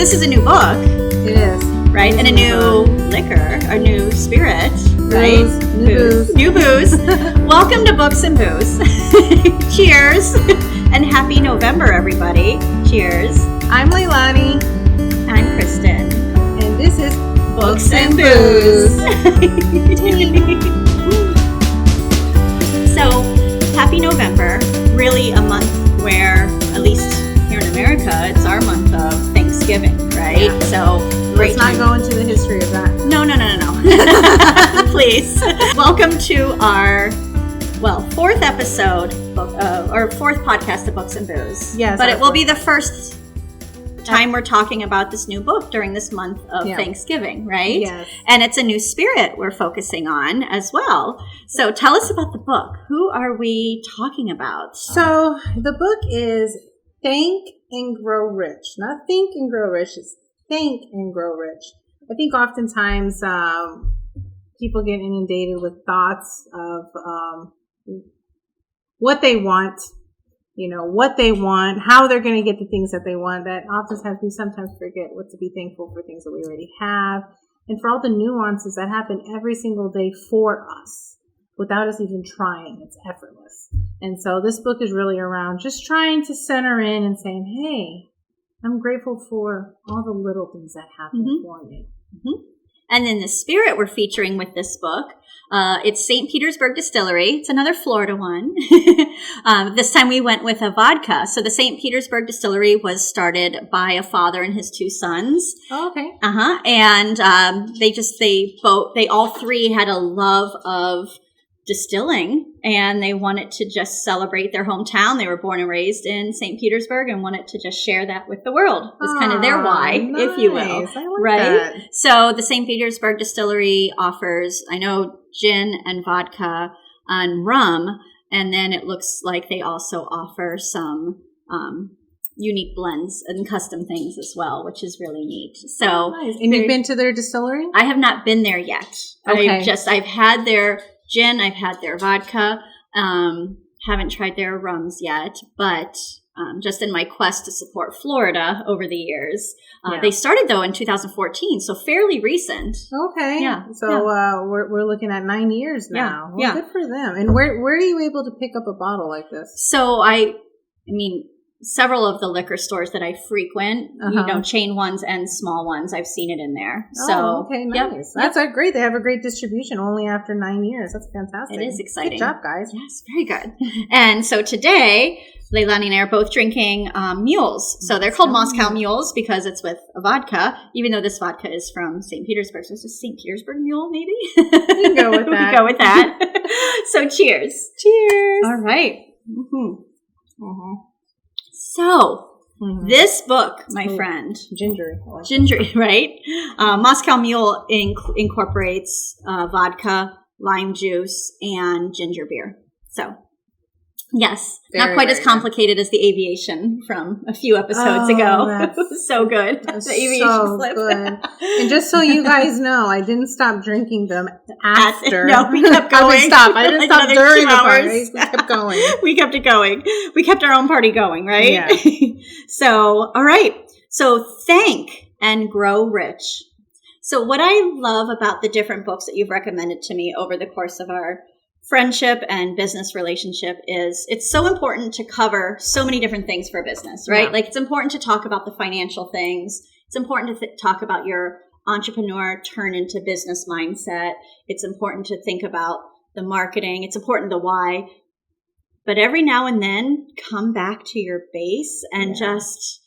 this is a new book. It is. Right? And a new liquor, a new spirit, right? New booze. Welcome to Books and Booze. Cheers. And happy November, everybody. Cheers. I'm Leilani. I'm Kristen. And this is Books and Booze. So, happy November. Really a month where, at least here in America, it's our month of Thanksgiving, right? Yeah. So, let's not go into the history of that. No. Please. Welcome to our, fourth episode, or fourth podcast of Books and Booze. Yes. But it will be the first time we're talking about this new book during this month of Thanksgiving, right? Yes. And it's a new spirit we're focusing on as well. So tell us about the book. Who are we talking about? So the book is Thank and Grow Rich. Not Think and Grow Rich, it's Thank and Grow Rich. I think oftentimes people get inundated with thoughts of what they want, how they're going to get the things that they want. That oftentimes we sometimes forget what to be thankful for things that we already have and for all the nuances that happen every single day for us without us even trying. It's effortless. And so this book is really around just trying to center in and saying, hey, I'm grateful for all the little things that happen for me. Mm-hmm. And then the spirit we're featuring with this book, it's St. Petersburg Distillery. It's another Florida one. This time we went with a vodka. So the St. Petersburg Distillery was started by a father and his two sons. Oh, okay. And they all three had a love of distilling, and they wanted to just celebrate their hometown. They were born and raised in St. Petersburg and wanted to just share that with the world. It's kind of their why, nice. if you will. I like right? That. So the St. Petersburg Distillery offers, I know, gin and vodka and rum, and then it looks like they also offer some unique blends and custom things as well, which is really neat. So, nice. And you've been to their distillery? I have not been there yet. Okay. I've had their gin, I've had their vodka, haven't tried their rums yet, but just in my quest to support Florida over the years. They started, though, in 2014, so fairly recent. Okay. Yeah. So we're looking at 9 years now. Yeah. Well, good for them. And where are you able to pick up a bottle like this? So, several of the liquor stores that I frequent, chain ones and small ones, I've seen it in there. So, okay, nice. That's great. They have a great distribution only after 9 years. That's fantastic. It is exciting. Good job, guys. Yes, very good. And so today, Leilani and I are both drinking mules. So they're called Moscow mules because it's with a vodka, even though this vodka is from St. Petersburg. So it's a St. Petersburg mule, maybe? We can go with that. We go with that. So cheers. Cheers. All right. Mm-hmm. So, this book, my friend. Gingery, right? Moscow Mule incorporates vodka, lime juice, and ginger beer. So, yes, not quite as complicated as the aviation from a few episodes ago. It was so good. The aviation slip. Good. And just so you guys know, I didn't stop drinking them after. No, we kept going. I didn't stop during the party. We kept going. We kept it going. We kept our own party going, right? Yeah. So, all right. So, Thank and Grow Rich. So, what I love about the different books that you've recommended to me over the course of our friendship and business relationship is it's so important to cover so many different things for business, right? Yeah. Like it's important to talk about the financial things. It's important to talk about your entrepreneur turn into business mindset. It's important to think about the marketing. It's important the why. But every now and then come back to your base and just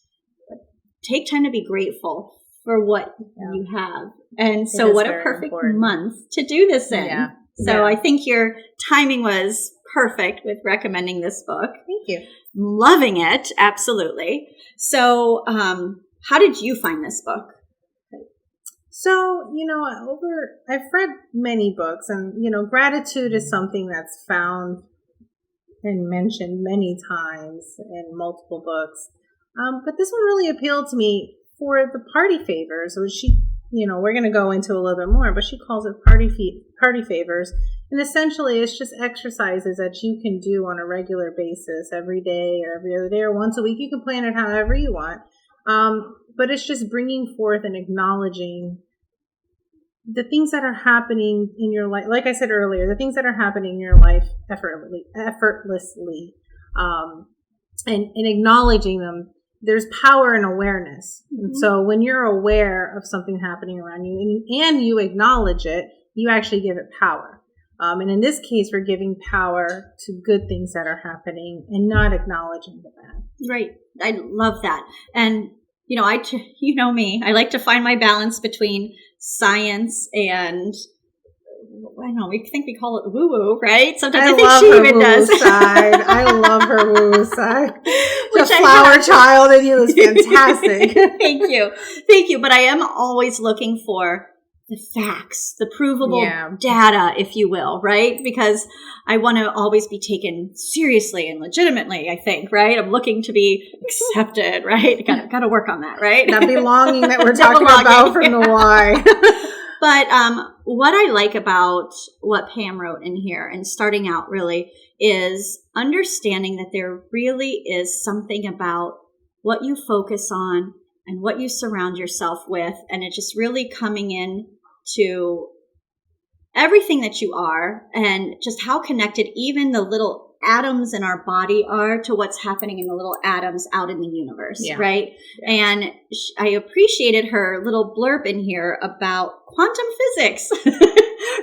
take time to be grateful for what you have. And so what a perfect month to do this in. Yeah. So I think your timing was perfect with recommending this book. Thank you. Loving it. Absolutely. So how did you find this book? So, I've read many books and, gratitude is something that's found and mentioned many times in multiple books. But this one really appealed to me for the party favors, which she, we're going to go into a little bit more, but she calls it party favors. And essentially it's just exercises that you can do on a regular basis every day or every other day or once a week. You can plan it however you want. but it's just bringing forth and acknowledging the things that are happening in your life. Like I said earlier, the things that are happening in your life effortlessly, and acknowledging them. There's power in awareness. Mm-hmm. And so when you're aware of something happening around you and you acknowledge it, you actually give it power. And in this case, we're giving power to good things that are happening and not acknowledging the bad. Right. I love that. And, you know me, I like to find my balance between science and, I don't know, we think we call it woo-woo, right? Sometimes I think she even does. Side. I love her woo-woo side. The flower child in you is fantastic. Thank you. But I am always looking for the facts, the provable data, if you will, right? Because I want to always be taken seriously and legitimately, I think, right? I'm looking to be accepted, right? Got to work on that, right? That belonging that we're talking about from the why. But what I like about what Pam wrote in here and starting out really is understanding that there really is something about what you focus on and what you surround yourself with. And it's just really coming in to everything that you are and just how connected even the little atoms in our body are to what's happening in the little atoms out in the universe, right? Yeah. And I appreciated her little blurb in here about quantum physics,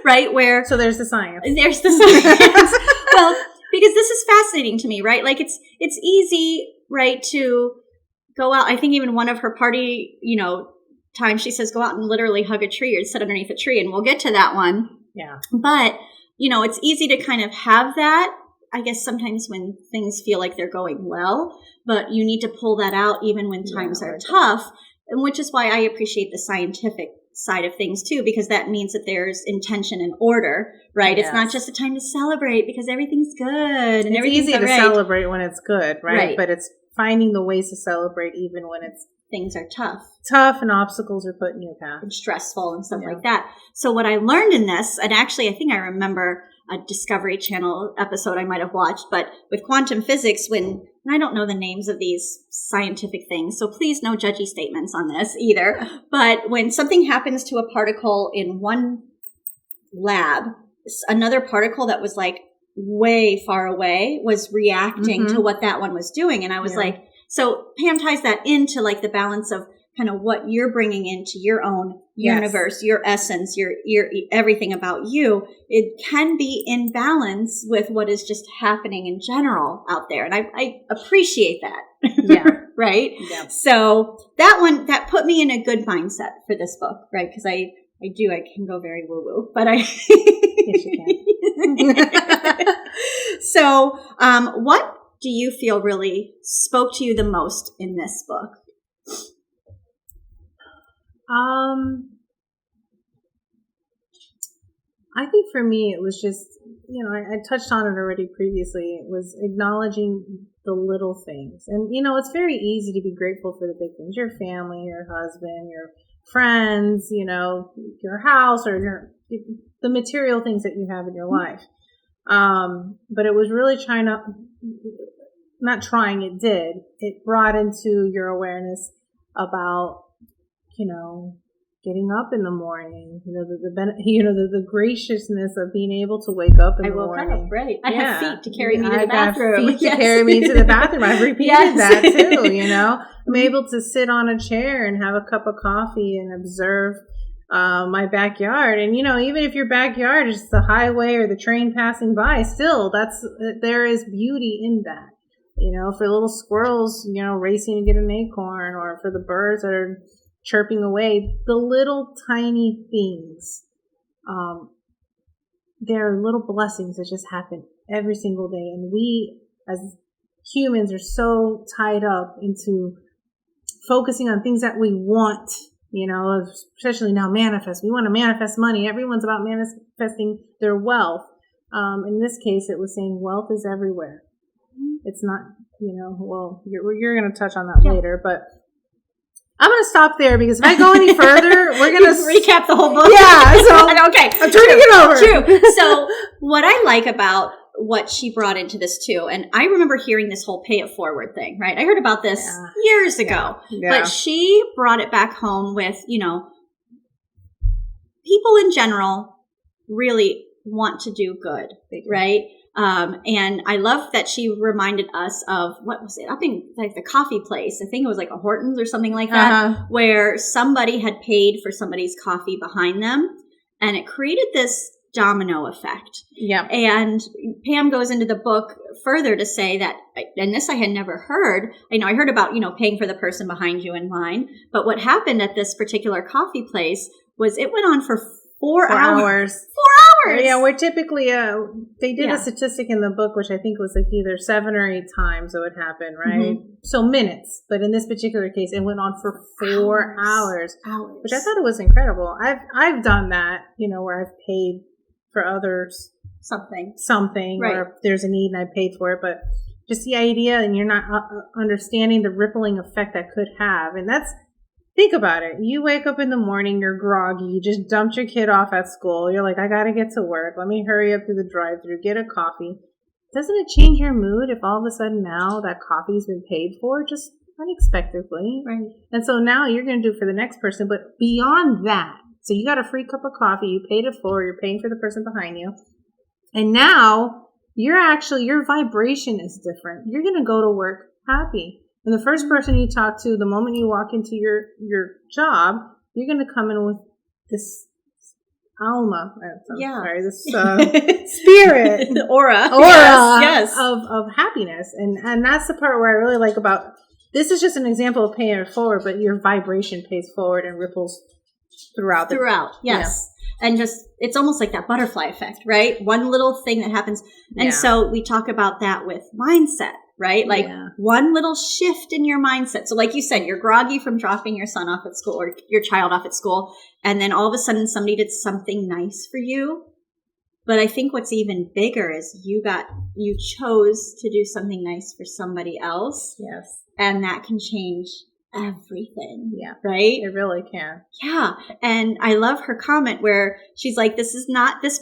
right? So there's the science. There's the science. Well, because this is fascinating to me, right? Like it's easy, right, to go out. I think even one of her party, time she says, go out and literally hug a tree or sit underneath a tree, and we'll get to that one. Yeah. But, it's easy to kind of have that, I guess, sometimes when things feel like they're going well, but you need to pull that out even when times are tough, and which is why I appreciate the scientific side of things too, because that means that there's intention and order, right? Yes. It's not just a time to celebrate because everything's good. And it's easy to celebrate when it's good, right? But it's finding the ways to celebrate even when things are tough and obstacles are put in your path and stressful and stuff like that. So what I learned in this, and actually I think I remember a Discovery Channel episode I might have watched, but with quantum physics, and I don't know the names of these scientific things, so please no judgy statements on this either. But when something happens to a particle in one lab, another particle that was like way far away was reacting to what that one was doing. And I was like, so Pam ties that into like the balance of kind of what you're bringing into your own universe, your essence, your everything about you. It can be in balance with what is just happening in general out there. And I appreciate that. Yeah. Right. Yeah. So that put me in a good mindset for this book, right? Because I can go very woo woo, but yes, you can. So, what do you feel really spoke to you the most in this book? I think for me, it was just, I touched on it already previously. It was acknowledging the little things. And, it's very easy to be grateful for the big things, your family, your husband, your friends, your house, or the material things that you have in your life. But it was really it brought into your awareness about, getting up in the morning, the graciousness of being able to wake up in the morning. I woke up, right. I have feet to carry me to the bathroom. Feet to carry me to the bathroom. I've repeated that too, I'm able to sit on a chair and have a cup of coffee and observe my backyard. And, even if your backyard is the highway or the train passing by, still there is beauty in that. For little squirrels, racing to get an acorn, or for the birds that are chirping away, the little tiny things, there are little blessings that just happen every single day. And we as humans are so tied up into focusing on things that we want, especially now manifest. We want to manifest money. Everyone's about manifesting their wealth. In this case, it was saying wealth is everywhere. It's not, you're going to touch on that later, but I'm going to stop there because if I go any further, we're going to recap the whole book. Yeah. So okay. I'm turning it over. True. So what I like about what she brought into this too. And I remember hearing this whole pay it forward thing, right? I heard about this years ago, but she brought it back home with, people in general really want to do good, right? And I love that she reminded us of, what was it, up in like the coffee place. I think it was like a Hortons or something like that, where somebody had paid for somebody's coffee behind them, and it created this domino effect. Yeah. And Pam goes into the book further to say that, and this I had never heard. I heard about, paying for the person behind you in line, but what happened at this particular coffee place was it went on for 4 hours. 4 hours. Yeah, we're typically, they did a statistic in the book, which I think was like either 7 or 8 times it would happen, right? Mm-hmm. So minutes. But in this particular case, it went on for 4 hours. Which I thought it was incredible. I've done that, where I've paid for others something, right. Or if there's a need and I paid for it. But just the idea, and you're not understanding the rippling effect that could have. And think about it. You wake up in the morning, you're groggy, you just dumped your kid off at school. You're like, I got to get to work. Let me hurry up through the drive-thru, get a coffee. Doesn't it change your mood if all of a sudden now that coffee's been paid for just unexpectedly? Right. And so now you're going to do it for the next person. But beyond that, so you got a free cup of coffee, you paid it for, you're paying for the person behind you. And now your vibration is different. You're going to go to work happy. And the first person you talk to, the moment you walk into your job, you're going to come in with this alma, this spirit, aura, yes. of happiness. And that's the part where I really like about, this is just an example of paying it forward, but your vibration pays forward and ripples throughout, yes. And just, it's almost like that butterfly effect, right? One little thing that happens. And so we talk about that with mindset, right? Like one little shift in your mindset. So like you said, you're groggy from dropping your son off at school or your child off at school. And then all of a sudden somebody did something nice for you. But I think what's even bigger is you chose to do something nice for somebody else. Yes. And that can change everything. Yeah. Right? It really can. Yeah. And I love her comment where she's like, this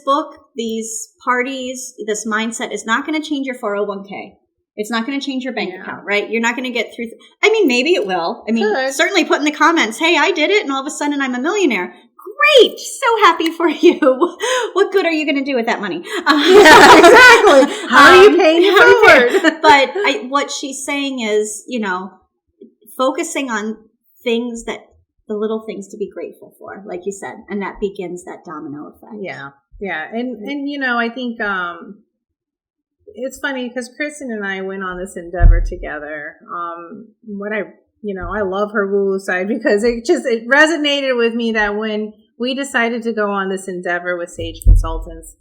book, these parties, this mindset is not going to change your 401k. It's not going to change your bank account, right? You're not going to get through. Maybe it will. Certainly put in the comments, hey, I did it and all of a sudden I'm a millionaire. Great. So happy for you. What good are you going to do with that money? Exactly. How are you paying it forward? But what she's saying is, focusing on things the little things to be grateful for, like you said, and that begins that domino effect. Yeah. Yeah. And I think, it's funny because Kristen and I went on this endeavor together. I love her woo-woo side because it resonated with me that when we decided to go on this endeavor with Saige Consultants,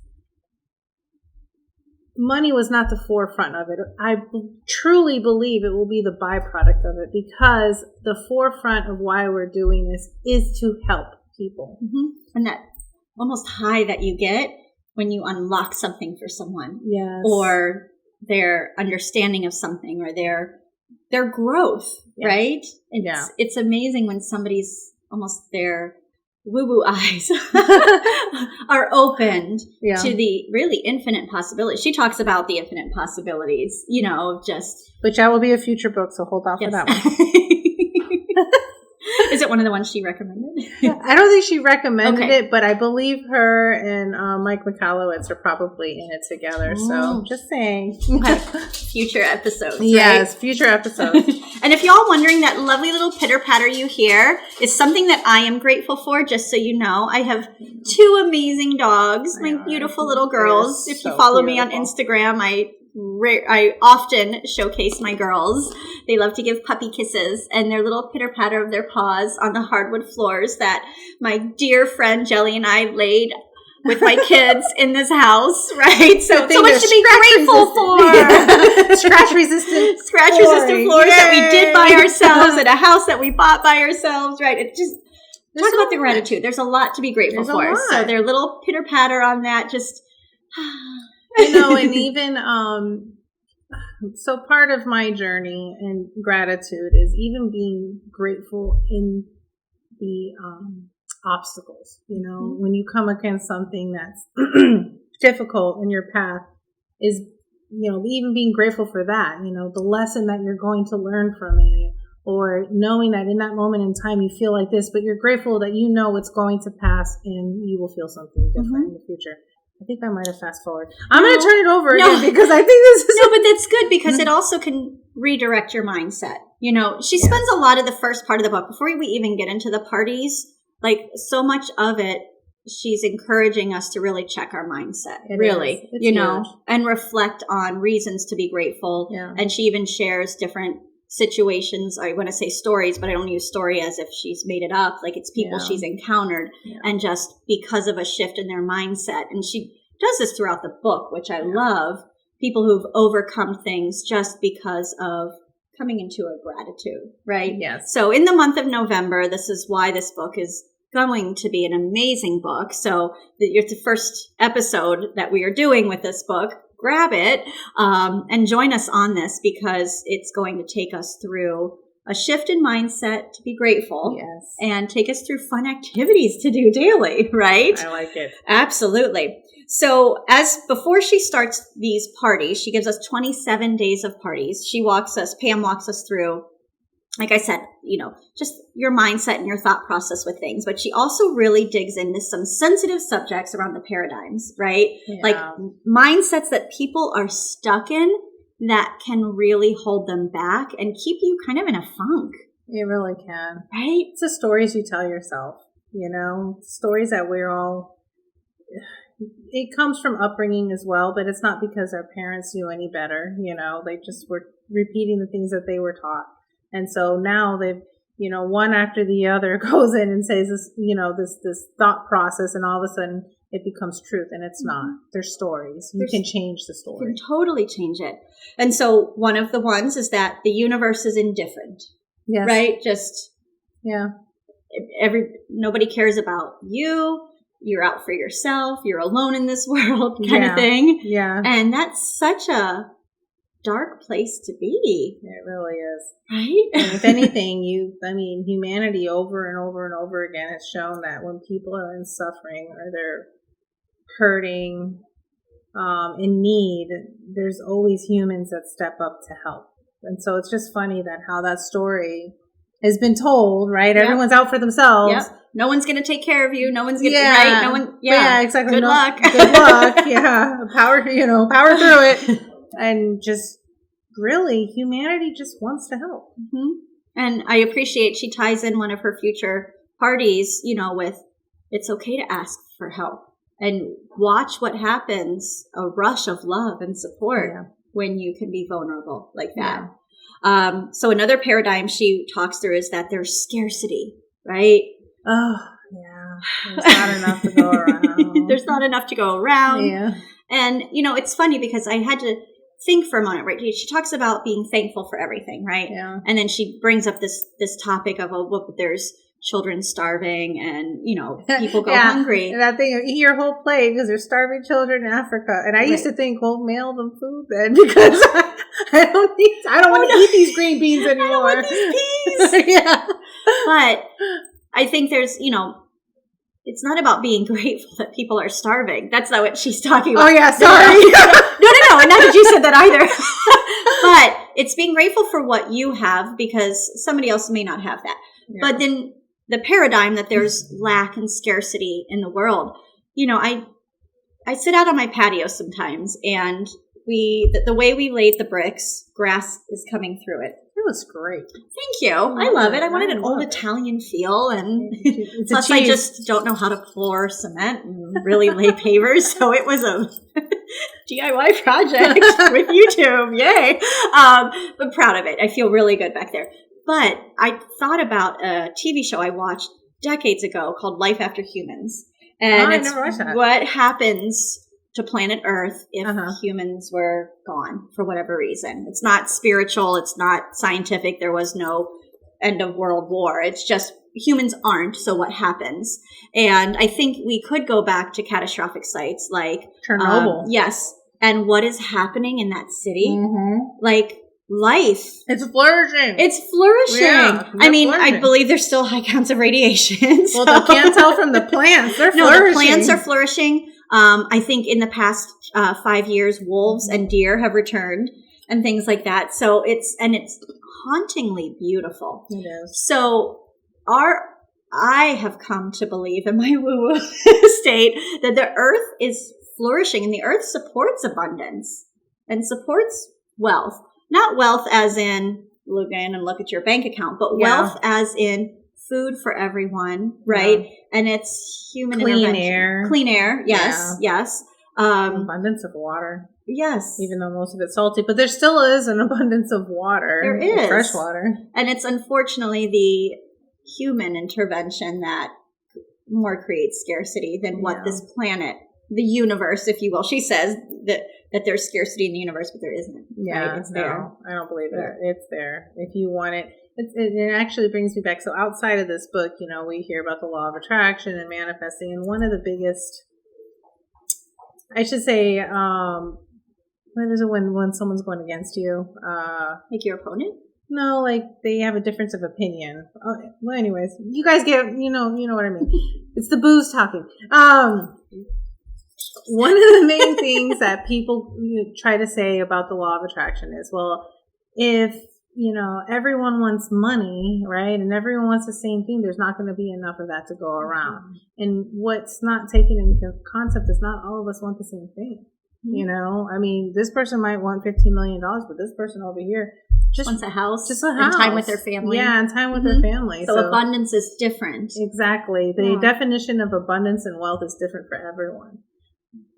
money was not the forefront of it. I truly believe it will be the byproduct of it because the forefront of why we're doing this is to help people. Mm-hmm. And that almost high that you get when you unlock something for someone, or their understanding of something, or their growth, right? It's amazing when somebody's almost their woo-woo eyes are opened to the really infinite possibilities. She talks about the infinite possibilities, Which that will be a future book, so hold off for that one. Is it one of the ones she recommended? I don't think she recommended it, but I believe her and Mike Michalowicz are probably in it together. So just saying. Future episodes, right? Yes, future episodes. And if y'all wondering, that lovely little pitter patter you hear is something that I am grateful for, just so you know. I have 2 amazing dogs, my beautiful little girls. If you follow me on Instagram, I often showcase my girls. They love to give puppy kisses, and their little pitter patter of their paws on the hardwood floors that my dear friend Jelly and I laid with my kids in this house, right? So much to be grateful for. Scratch resistant floors that we did by ourselves at a house that we bought by ourselves, right? It just talk about the gratitude. There's a lot to be grateful for. So their little pitter patter on that just. And even, so part of my journey and gratitude is even being grateful in the obstacles. When you come against something that's difficult in your path, is, even being grateful for that, the lesson that you're going to learn from it, or knowing that in that moment in time you feel like this, but you're grateful that it's going to pass and you will feel something different in the future. I think I might have fast forward. I'm going to turn it over again because I think this is... No, but that's good because it also can redirect your mindset. She spends a lot of the first part of the book, before we even get into the parties, like so much of it, she's encouraging us to really check our mindset, really, huge. And reflect on reasons to be grateful. Yeah. And she even shares different situations. I want to say stories, but I don't use story as if she's made it up. Like it's people she's encountered and just because of a shift in their mindset. And she does this throughout the book, which I love. People who've overcome things just because of coming into a gratitude, right? Yes. So in the month of November, this is why this book is going to be an amazing book. So it's the first episode that we are doing with this book. Grab it and join us on this because it's going to take us through a shift in mindset to be grateful and take us through fun activities to do daily, right? I like it. Absolutely. So before she starts these parties, she gives us 27 days of parties. Pam walks us through, like I said, just your mindset and your thought process with things. But she also really digs into some sensitive subjects around the paradigms, right? Yeah. Like mindsets that people are stuck in that can really hold them back and keep you kind of in a funk. It really can. Right? It's the stories you tell yourself, stories that we're all... It comes from upbringing as well, but it's not because our parents knew any better. They just were repeating the things that they were taught. And so now they've, one after the other goes in and says this, this thought process, and all of a sudden it becomes truth, and it's not. They're stories. You can change the story. You can totally change it. And so one of the ones is that the universe is indifferent. Yes. Right? Nobody cares about you. You're out for yourself. You're alone in this world kind of thing. Yeah. And that's such a dark place to be. It really is. Right? And if anything, humanity over and over and over again has shown that when people are in suffering or they're hurting, in need, there's always humans that step up to help. And so it's just funny that how that story has been told, right? Yep. Everyone's out for themselves. Yep. No one's going to take care of you. No one's going to, right? No one, exactly. Good luck. Good luck. Yeah. Power through it. And just really, humanity just wants to help. Mm-hmm. And I appreciate she ties in one of her future parties, with it's okay to ask for help and watch what happens, a rush of love and support when you can be vulnerable like that. Yeah. So another paradigm she talks through is that there's scarcity, right? Oh, yeah. There's not enough to go around. There's not enough to go around. Yeah. And, it's funny because I had to think for a moment, right? She talks about being thankful for everything, right? Yeah. And then she brings up this topic of, there's children starving and, people go hungry. And that thing, eat your whole plate because there's starving children in Africa. And I used to think, mail them food then because I don't want to eat these green beans anymore. I don't want these peas. Yeah. But I think there's, it's not about being grateful that people are starving. That's not what she's talking about. Oh, yeah, sorry. No. And not that you said that either. But it's being grateful for what you have because somebody else may not have that. Yeah. But then the paradigm that there's lack and scarcity in the world, I sit out on my patio sometimes and the way we laid the bricks, grass is coming through it. It was great. Thank you. I love it. I wanted an old Italian feel, and plus I just don't know how to pour cement and really lay pavers, so it was a DIY project with YouTube. Yay! But proud of it. I feel really good back there. But I thought about a TV show I watched decades ago called Life After Humans, and it's what happens to planet Earth if humans were gone for whatever reason. It's not spiritual. It's not scientific. There was no end of world war. It's just humans aren't. So what happens? And I think we could go back to catastrophic sites like Chernobyl. Yes. And what is happening in that city? Mm-hmm. Like life. It's flourishing. It's flourishing. Yeah, I mean, flourishing. I believe there's still high counts of radiation. Well, they can't tell from the plants. They're flourishing. The plants are flourishing. I think in the past 5 years, wolves and deer have returned and things like that. So it's hauntingly beautiful. It is. So I have come to believe in my woo-woo state that the earth is flourishing, and the earth supports abundance and supports wealth. Not wealth as in look in and look at your bank account, but wealth as in food for everyone, right? Yeah. And it's human intervention. Clean air. Yes. Yeah. Yes. Abundance of water. Yes. Even though most of it's salty, but there still is an abundance of water. There is. Fresh water. And it's unfortunately the human intervention that more creates scarcity than what this planet, the universe, if you will. She says that there's scarcity in the universe, but there isn't. Yeah, right? It's there. I don't believe it. It's there. If you want it. It actually brings me back. So outside of this book, we hear about the law of attraction and manifesting. And one of the biggest, I should say, what is it when someone's going against you? Like your opponent? No, like they have a difference of opinion. Well, anyways, you guys get, you know what I mean. It's the booze talking. One of the main things that people try to say about the law of attraction is, well, if, everyone wants money, right? And everyone wants the same thing, there's not going to be enough of that to go around. And what's not taken into concept is not all of us want the same thing. I mean, this person might want $15 million, but this person over here just wants a house. Just a house. And time with their family. Yeah, and time with their family. So abundance is different. Exactly. The definition of abundance and wealth is different for everyone.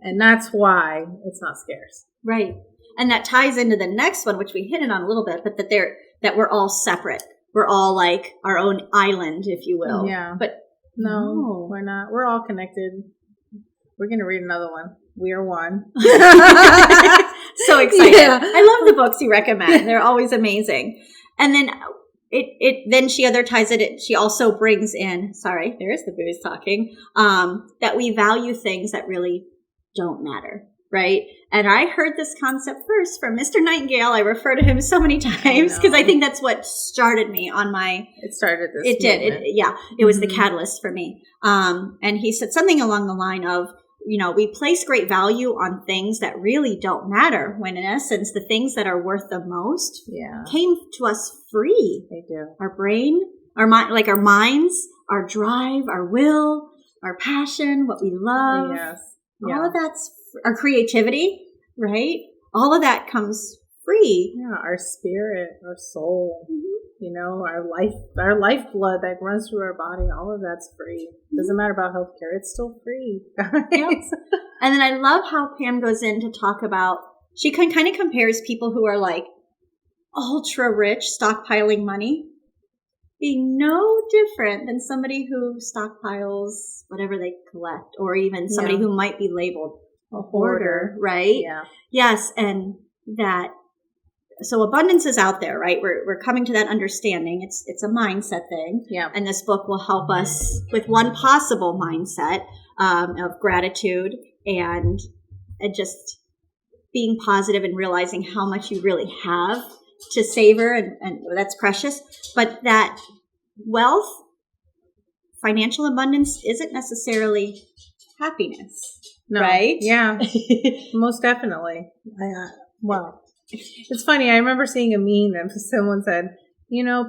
And that's why it's not scarce. Right. And that ties into the next one, which we hit it on a little bit, but that we're all separate. We're all like our own island, if you will. Yeah. But no, we're not. We're all connected. We're going to read another one. We are one. So excited. Yeah. I love the books you recommend. They're always amazing. And then then she ties it. She also brings in, sorry, there's the booze talking, that we value things that really don't matter. Right. And I heard this concept first from Mr. Nightingale. I refer to him so many times because I think that's what started me on my. It started this. It did. It was the catalyst for me. And he said something along the line of, we place great value on things that really don't matter, when in essence, the things that are worth the most came to us free. They do. Our brain, our mind, like our minds, our drive, our will, our passion, what we love. Yes. All of that's our creativity, right? All of that comes free. Yeah, our spirit, our soul, our lifeblood that runs through our body, all of that's free. Doesn't matter about healthcare, it's still free. Yep. And then I love how Pam goes in to talk about, she kind of compares people who are like ultra rich, stockpiling money, being no different than somebody who stockpiles whatever they collect, or even somebody who might be labeled a hoarder, right? Yeah. Yes, and that. So abundance is out there, right? We're coming to that understanding. It's a mindset thing. Yeah. And this book will help us with one possible mindset of gratitude and just being positive and realizing how much you really have to savor, and that's precious. But that wealth, financial abundance isn't necessarily happiness. No. Right? Yeah. Most definitely. Well, it's funny. I remember seeing a meme that someone said,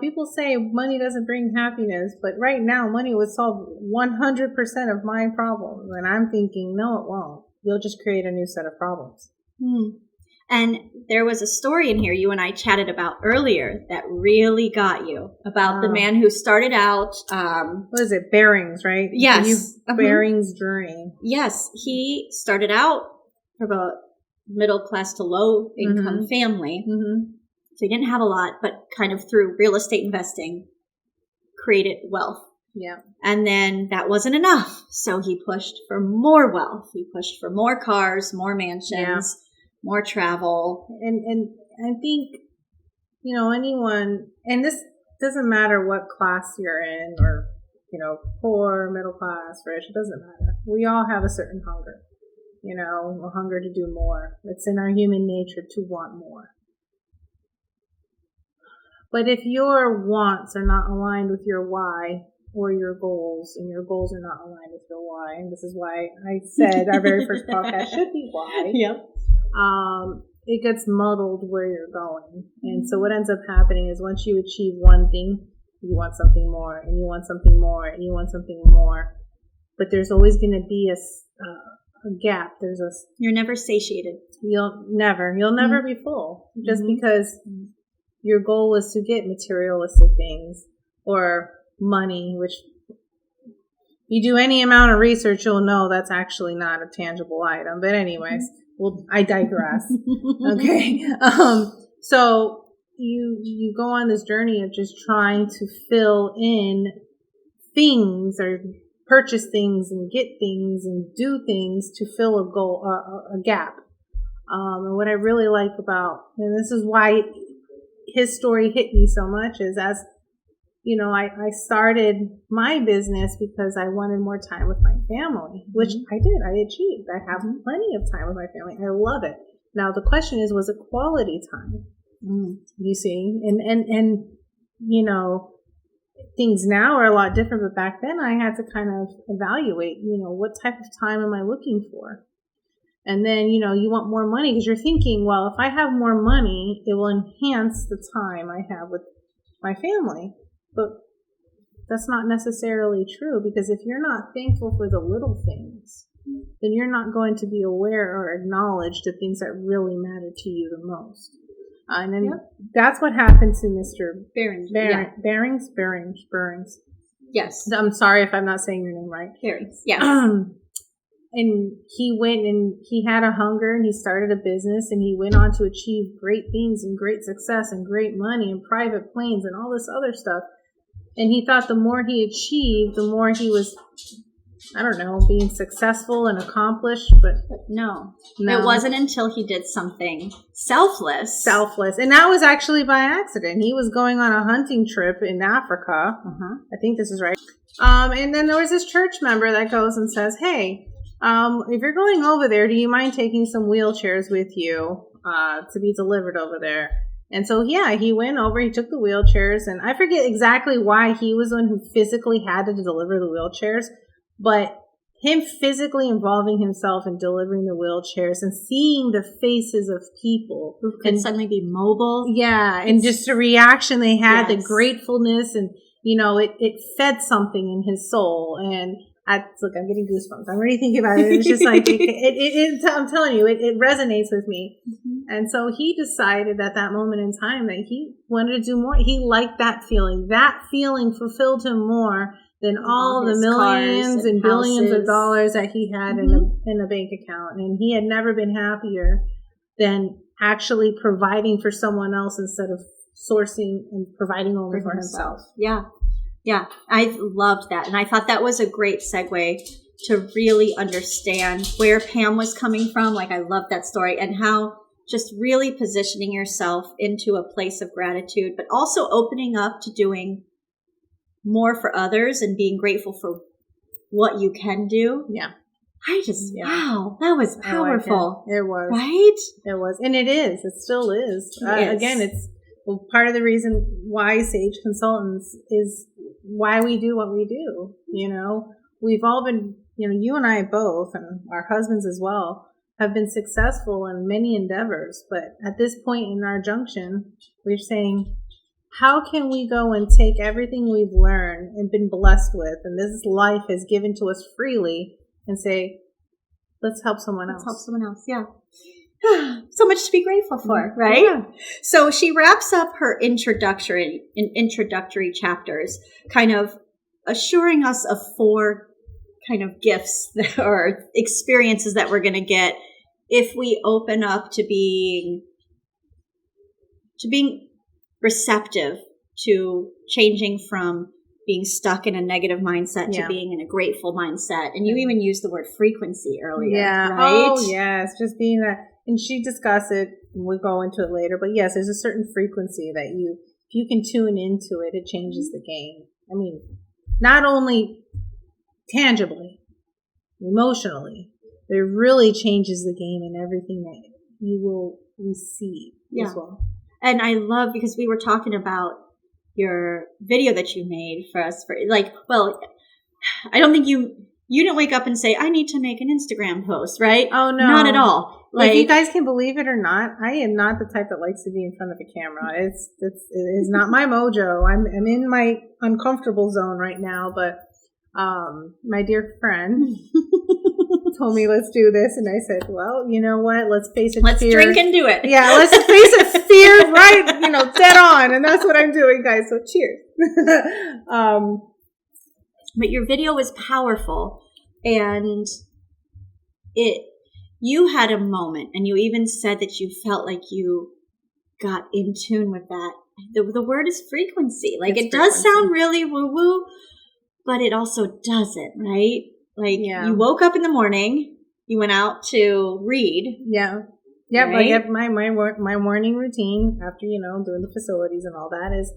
people say money doesn't bring happiness, but right now money would solve 100% of my problems. And I'm thinking, no, it won't. You'll just create a new set of problems. And there was a story in here you and I chatted about earlier that really got you, about the man who started out. What is it? Bearings, right? Yes. Bearings journey. Yes. He started out from a middle class to low income family. So he didn't have a lot, but kind of through real estate investing, created wealth. Yeah. And then that wasn't enough. So he pushed for more wealth. He pushed for more cars, more mansions, more travel. And I think, anyone, and this doesn't matter what class you're in, or, poor, middle class, rich, it doesn't matter. We all have a certain hunger, a hunger to do more. It's in our human nature to want more. But if your wants are not aligned with your why or your goals, and your goals are not aligned with your why, and this is why I said our very first podcast should be why. Yep. It gets muddled where you're going. And so what ends up happening is once you achieve one thing, you want something more, and you want something more, and you want something more. But there's always going to be a gap. You're never satiated. You'll never be full just because your goal was to get materialistic things or money, which you do any amount of research, you'll know that's actually not a tangible item. But anyways, I digress. Okay. So you go on this journey of just trying to fill in things or purchase things and get things and do things to fill a goal, a gap. And what I really like about, and this is why his story hit me so much, is as you know, I started my business because I wanted more time with my family, which I did. I achieved. I have plenty of time with my family. I love it. Now the question is, was it quality time? You see, and you know, things now are a lot different, but back then I had to kind of evaluate, you know, what type of time am I looking for? And then, you know, you want more money because you're thinking, well, if I have more money, it will enhance the time I have with my family. But that's not necessarily true, because if you're not thankful for the little things, then you're not going to be aware or acknowledge the things that really matter to you the most. And then that's what happened to Mr. Behrings. Yes. I'm sorry if I'm not saying your name right. Behrings. Yeah. And he went and he had a hunger and he started a business and he went on to achieve great things and great success and great money and private planes and all this other stuff. And he thought the more he achieved, the more he was, I don't know, being successful and accomplished. But no. It wasn't until he did something selfless. And that was actually by accident. He was going on a hunting trip in Africa. I think this is right. And then there was this church member that goes and says, hey, if you're going over there, do you mind taking some wheelchairs with you to be delivered over there? And so, yeah, he went over, he took the wheelchairs, and I forget exactly why he was the one who physically had to deliver the wheelchairs, but him physically involving himself in delivering the wheelchairs and seeing the faces of people who could suddenly be mobile. Yeah, and just the reaction they had, the gratefulness, and, you know, it fed something in his soul. And look, I'm getting goosebumps. I'm already thinking about it. It's just like, I'm telling you, it resonates with me. And so he decided at that moment in time that he wanted to do more. He liked that feeling. That feeling fulfilled him more than all the millions and billions of dollars that he had in a bank account. And he had never been happier than actually providing for someone else instead of sourcing and providing only for himself. Yeah, I loved that. And I thought that was a great segue to really understand where Pam was coming from. Like, I love that story, and how just really positioning yourself into a place of gratitude, but also opening up to doing more for others and being grateful for what you can do. Yeah. Wow, that was powerful. It was. Right? It was. And it is. It still is. Again, it's part of the reason why Saige Consultants is why we do what we do. You know, we've all been, you know, you and I both, and our husbands as well, have been successful in many endeavors. But at this point in our junction, we're saying, how can we go and take everything we've learned and been blessed with, and this life has given to us freely, and say, let's help someone else. Yeah. So much to be grateful for, right? Yeah. So she wraps up her introductory chapters, kind of assuring us of 4 kind of gifts or experiences that we're going to get if we open up to being receptive to changing from being stuck in a negative mindset to being in a grateful mindset. And you even used the word frequency earlier. Yeah. Right? Oh, yes. Just being that. And she discussed it, and we'll go into it later. But yes, there's a certain frequency that if you can tune into it, it changes the game. I mean, not only tangibly, emotionally, but it really changes the game in everything that you will receive as well. And I love, because we were talking about your video that you made for us for like, well, I don't think you didn't wake up and say, I need to make an Instagram post, right? Oh, no. Not at all. Like, if you guys can believe it or not, I am not the type that likes to be in front of a camera. It is not my mojo. I'm in my uncomfortable zone right now, but my dear friend told me, let's do this. And I said, well, you know what? Let's face it. Let's drink and do it. Yeah, let's face it. Fear, right? Dead on. And that's what I'm doing, guys. So cheers. But your video was powerful, and you had a moment, and you even said that you felt like you got in tune with that. The word is frequency. Like, it does sound really woo-woo, but it also doesn't, right? Like, you woke up in the morning, you went out to read. Yeah. Yep. Right? Like, my morning routine after, doing the facilities and all that is,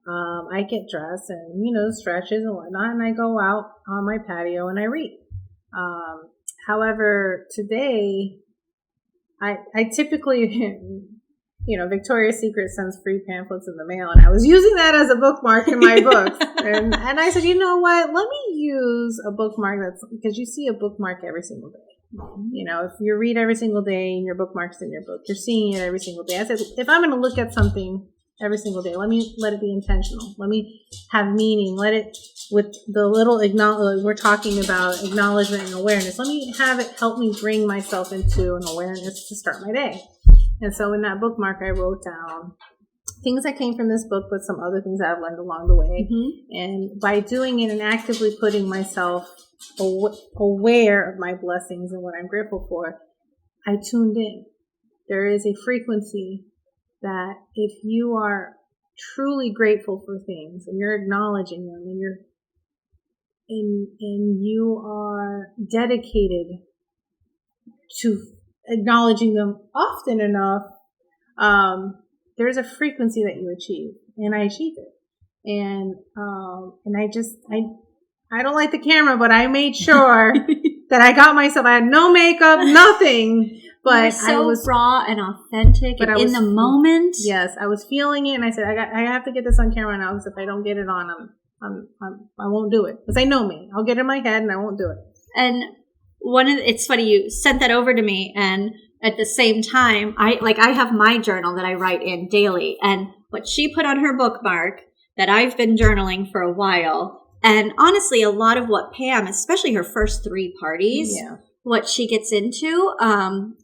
I get dressed and, stretches and whatnot, and I go out on my patio and I read. However, today, I typically, Victoria's Secret sends free pamphlets in the mail, and I was using that as a bookmark in my books. and I said, you know what? Let me use a bookmark because you see a bookmark every single day. If you read every single day and your bookmark's in your book, you're seeing it every single day. I said, if I'm going to look at something every single day, let it be intentional. Let me have meaning. Let it, with the little we're talking about acknowledgement and awareness, let me have it help me bring myself into an awareness to start my day. And so in that bookmark, I wrote down things that came from this book, but some other things I've learned along the way. Mm-hmm. And by doing it and actively putting myself aware of my blessings and what I'm grateful for, I tuned in. There is a frequency that if you are truly grateful for things and you're acknowledging them and you are dedicated to acknowledging them often enough, there's a frequency that you achieve, and I achieved it. And I don't like the camera, but I made sure that I got myself. I had no makeup, nothing. But I was raw and authentic and in the moment. Yes, I was feeling it, and I said, I have to get this on camera now, because if I don't get it on, I won't do it. Because I know me. I'll get in my head, and I won't do it. And it's funny, you sent that over to me, and at the same time, I have my journal that I write in daily, and what she put on her bookmark that I've been journaling for a while, and honestly, a lot of what Pam, especially her first 3 parties, what she gets into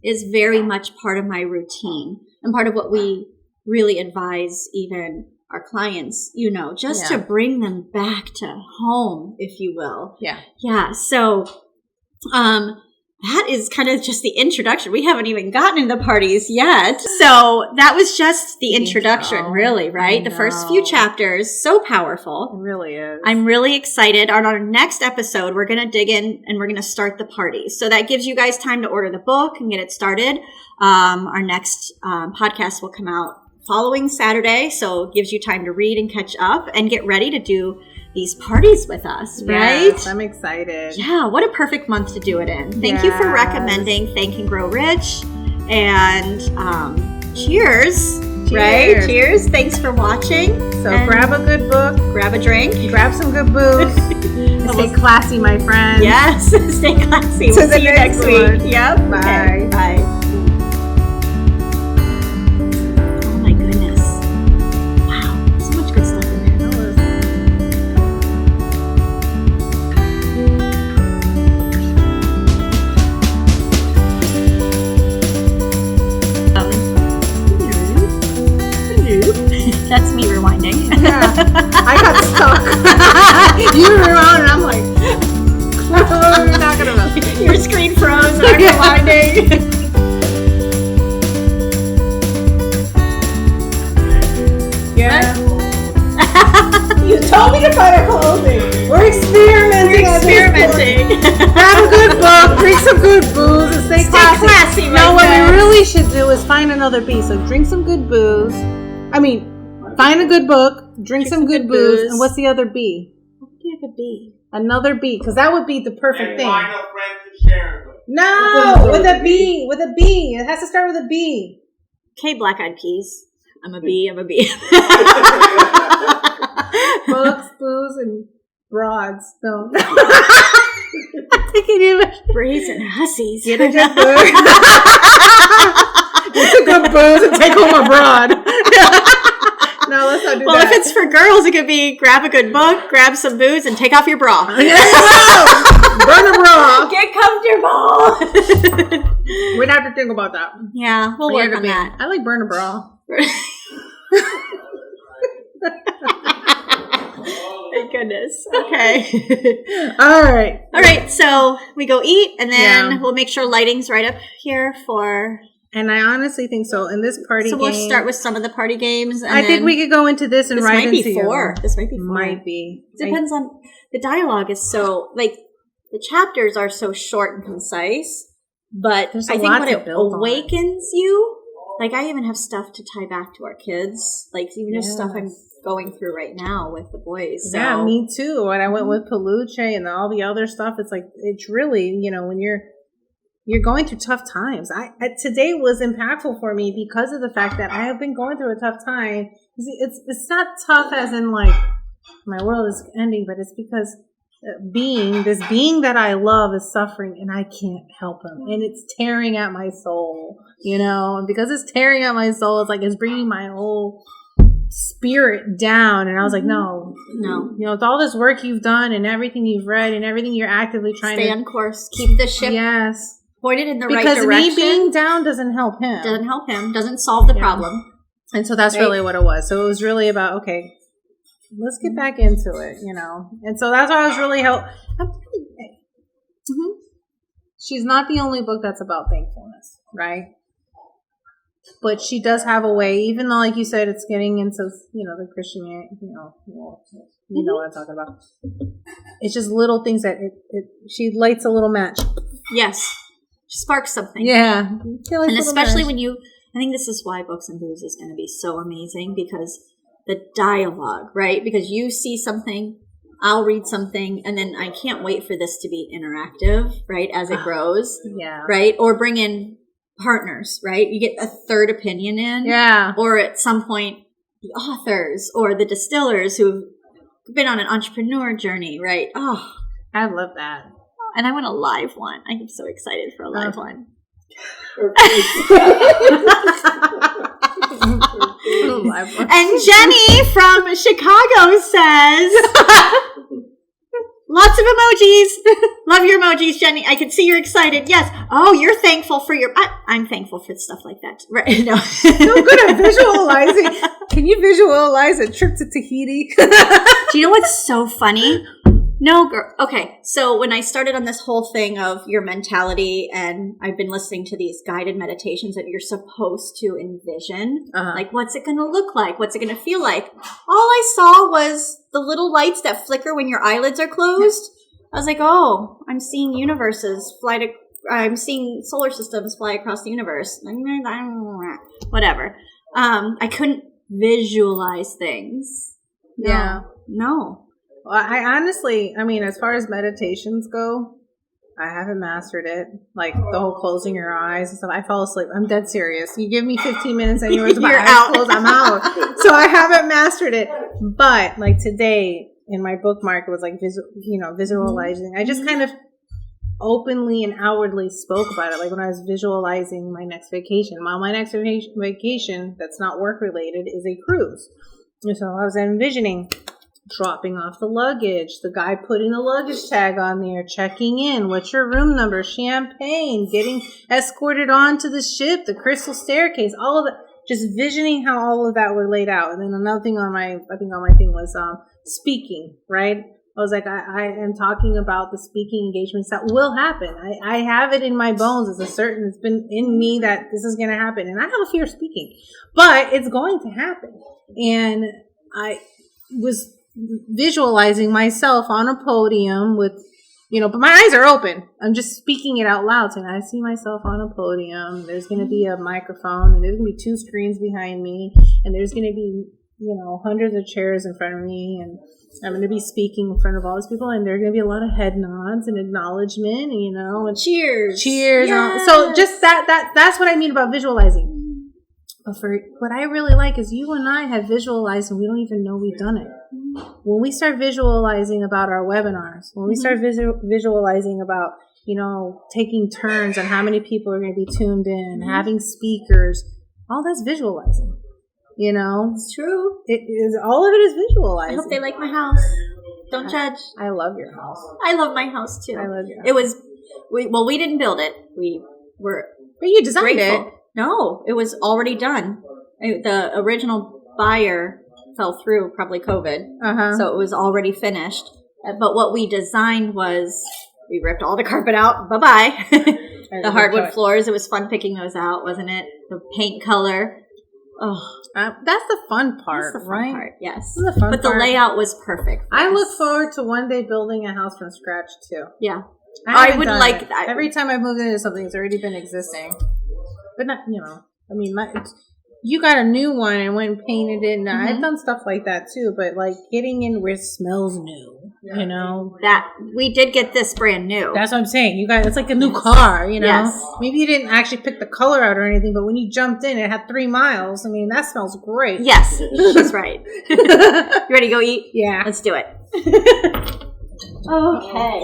is very much part of my routine and part of what we really advise even our clients, just to bring them back to home, if you will. Yeah. Yeah. So that is kind of just the introduction. We haven't even gotten into the parties yet. So that was just the introduction, really, right? The first few chapters, so powerful. It really is. I'm really excited. On our next episode, we're going to dig in and we're going to start the parties. So that gives you guys time to order the book and get it started. Our next podcast will come out following Saturday. So it gives you time to read and catch up and get ready to do these parties with us, right? Yes, I'm excited. Yeah, what a perfect month to do it in. Thank you for recommending Thank and Grow Rich. And cheers, right? Cheers. Thanks for watching. So grab a good book. Grab a drink. Grab some good booze. Stay classy, my friend. Yes, stay classy. We'll see you next week. Yep. Bye. Okay. Bye. That's me rewinding. Yeah, I got stuck. You rewound, and I'm like, we're not gonna know. Your screen froze, and I'm rewinding. Yeah. You told me to find our clothing. We're experimenting. Grab a good book, drink some good booze, and stay classy. No, what we really should do is find another B. So drink some good booze. Find a good book, drink some good booze, and what's the other B? What do you have a B? Another B, because that would be the perfect thing. Find a friend to share it with. No, with a B. It has to start with a B. Okay, Black Eyed Peas. I'm a bee. Books, booze, and broads. No. Brazen hussies. Get a good booze. Get a good booze and take home a broad. No, let's not do that. Well, if it's for girls, it could be grab a good book, grab some booze, and take off your bra. Burn a bra. Get comfortable. We'd have to think about that. Yeah, we'll work on that. I like burn a bra. Thank goodness. Okay. All right. So we go eat, and then we'll make sure lighting's right up here for. And I honestly think so. In this party game, we'll start with some of the party games. And I think we could go into this and right into four. This might be four. Might be. Depends on the dialogue is so like the chapters are so short and concise, but I think what it awakens you. Like I even have stuff to tie back to our kids. Like even just stuff I'm going through right now with the boys. So. Yeah, me too. When I went with Peluche and all the other stuff, it's like it's really when you're going through tough times. Today was impactful for me because of the fact that I have been going through a tough time. It's not tough as in like my world is ending, but it's because this being that I love is suffering and I can't help him, and it's tearing at my soul. And because it's tearing at my soul, it's like it's bringing my whole spirit down. And I was like, no, with all this work you've done and everything you've read and everything you're actively trying to stay on course, keep the ship. Yes. Pointed in the right direction. Because me being down doesn't help him. Doesn't solve the problem. And so that's really what it was. So it was really about, okay, let's get back into it, And so that's why I was really She's not the only book that's about thankfulness, right? But she does have a way, even though, like you said, it's getting into, the Christianity, you know what I'm talking about. It's just little things that she lights a little match. Yes. Sparks something. Yeah. And especially when I think this is why Books and Booze is going to be so amazing, because the dialogue, right? Because you see something, I'll read something, and then I can't wait for this to be interactive, right? As it grows. Yeah. Right? Or bring in partners, right? You get a third opinion in. Yeah. Or at some point, the authors or the distillers who've been on an entrepreneur journey, right? Oh, I love that. And I want a live one. I am so excited for a live one. And Jenny from Chicago says, lots of emojis. Love your emojis, Jenny. I can see you're excited. Yes. Oh, you're thankful for I'm thankful for stuff like that. Right. No. So good at visualizing. Can you visualize a trip to Tahiti? Do you know what's so funny? No, girl. Okay. So when I started on this whole thing of your mentality, and I've been listening to these guided meditations that you're supposed to envision, like what's it going to look like? What's it going to feel like? All I saw was the little lights that flicker when your eyelids are closed. I was like, oh, I'm seeing universes I'm seeing solar systems fly across the universe. Whatever. I couldn't visualize things. No. Yeah. No. Well, I honestly, as far as meditations go, I haven't mastered it. Like the whole closing your eyes and stuff. I fall asleep. I'm dead serious. You give me 15 minutes and you're out. Closed, I'm out. So I haven't mastered it. But like today in my bookmark, it was like, visualizing. I just kind of openly and outwardly spoke about it. Like when I was visualizing my next vacation. Well, my next vacation that's not work related is a cruise. And so I was envisioning dropping off the luggage, the guy putting the luggage tag on there, checking in, what's your room number, champagne, getting escorted onto the ship, the crystal staircase, all of that, just visioning how all of that were laid out. And then another thing on my thing was speaking, right? I was like, I am talking about the speaking engagements that will happen. I have it in my bones. It's been in me that this is going to happen. And I have a fear of speaking, but it's going to happen. And I was visualizing myself on a podium with, but my eyes are open. I'm just speaking it out loud. And I see myself on a podium. There's going to be a microphone, and there's going to be 2 screens behind me, and there's going to be, hundreds of chairs in front of me, and I'm going to be speaking in front of all these people, and there are going to be a lot of head nods and acknowledgement, and cheers. Yes. So just that's what I mean about visualizing. But for what I really like is you and I have visualized and we don't even know we've done it. When we start visualizing about our webinars, when we start visualizing about, taking turns on how many people are going to be tuned in, having speakers, all that's visualizing. It's true. It is, all of it is visualizing. I hope they like my house. Don't judge. I love your house. I love my house too. I love your house. It was, we didn't build it. We were But you designed grateful. it. No, it was already done. The original buyer fell through, probably COVID. So it was already finished. But what we designed was, we ripped all the carpet out. Bye-bye. The hardwood floors, it was fun picking those out, wasn't it? The paint color. Oh, that's the fun part, that's the fun right? part, yes. That's the fun but part. The layout was perfect. I look forward to one day building a house from scratch too. Yeah. I would like it. that. Every time I've moved into something, it's already been existing. But not, you got a new one and went and painted it, and I've done stuff like that too, but like getting in where it smells new, That, we did get this brand new. That's what I'm saying. It's like a new car, Yes. Maybe you didn't actually pick the color out or anything, but when you jumped in, it had 3 miles. That smells great. Yes, she's right. You ready to go eat? Yeah. Let's do it. Okay.